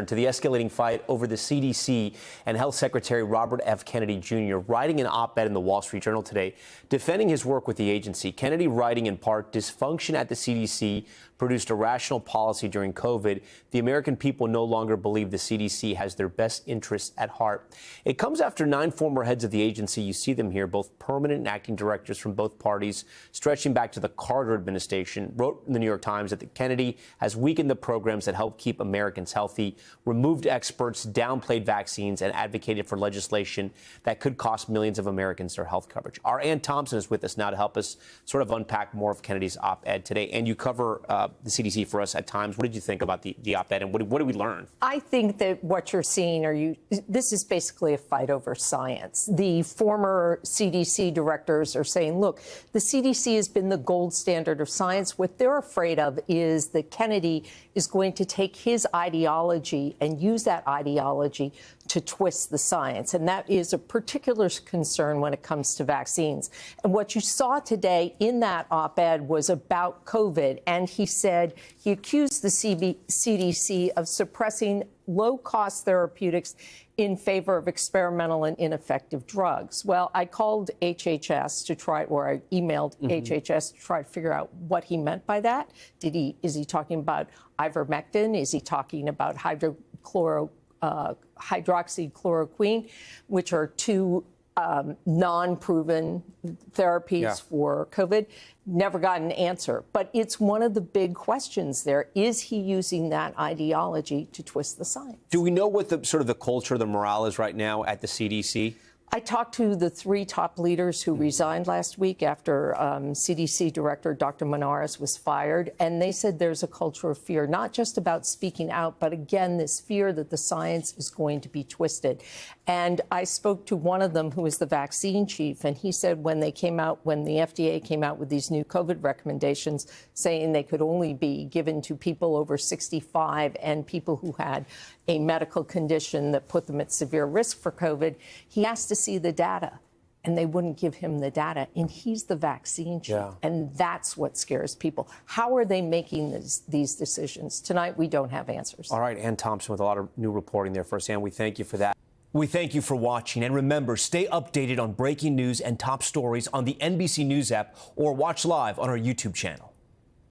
To the escalating fight over the CDC and Health Secretary Robert F. Kennedy Jr. writing an op-ed in the Wall Street Journal today, defending his work with the agency. Kennedy writing in part, "Dysfunction at the CDC produced a rational policy during COVID. The American people no longer believe the CDC has their best interests at heart." It comes after 9 former heads of the agency, you see them here, both permanent and acting directors from both parties, stretching back to the Carter administration, wrote in the New York Times that Kennedy has weakened the programs that help keep Americans healthy, removed experts, downplayed vaccines, and advocated for legislation that could cost millions of Americans their health coverage. Our Anne Thompson is with us now to help us sort of unpack more of Kennedy's op-ed today. And you cover the CDC for us at times. What did you think about the op-ed, and what did we learn? I think that what you're seeing this is basically a fight over science. The former CDC directors are saying, look, the CDC has been the gold standard of science. What they're afraid of is that Kennedy is going to take his ideology and use that ideology to twist the science. And that is a particular concern when it comes to vaccines. And what you saw today in that op-ed was about COVID. And he accused the CDC of suppressing low-cost therapeutics in favor of experimental and ineffective drugs. Well, I called HHS to try, or I emailed HHS to try to figure out what he meant by that. Is he talking about ivermectin? Is he talking about hydroxychloroquine, which are two non-proven therapies for COVID? Never got an answer. But it's one of the big questions there. Is he using that ideology to twist the science? Do we know what the sort of the culture, the morale is right now at the CDC? I talked to the 3 top leaders who resigned last week after CDC Director Dr. Manaras was fired, and they said there's a culture of fear, not just about speaking out, but again, this fear that the science is going to be twisted. And I spoke to one of them who is the vaccine chief, and he said when the FDA came out with these new COVID recommendations saying they could only be given to people over 65 and people who had a medical condition that put them at severe risk for COVID, he asked to see the data, and they wouldn't give him the data. And he's the vaccine chief, and that's what scares people. How are they making these decisions? Tonight, we don't have answers. All right, Anne Thompson with a lot of new reporting there for us, Anne. We thank you for that. We thank you for watching, and remember, stay updated on breaking news and top stories on the NBC News app or watch live on our YouTube channel.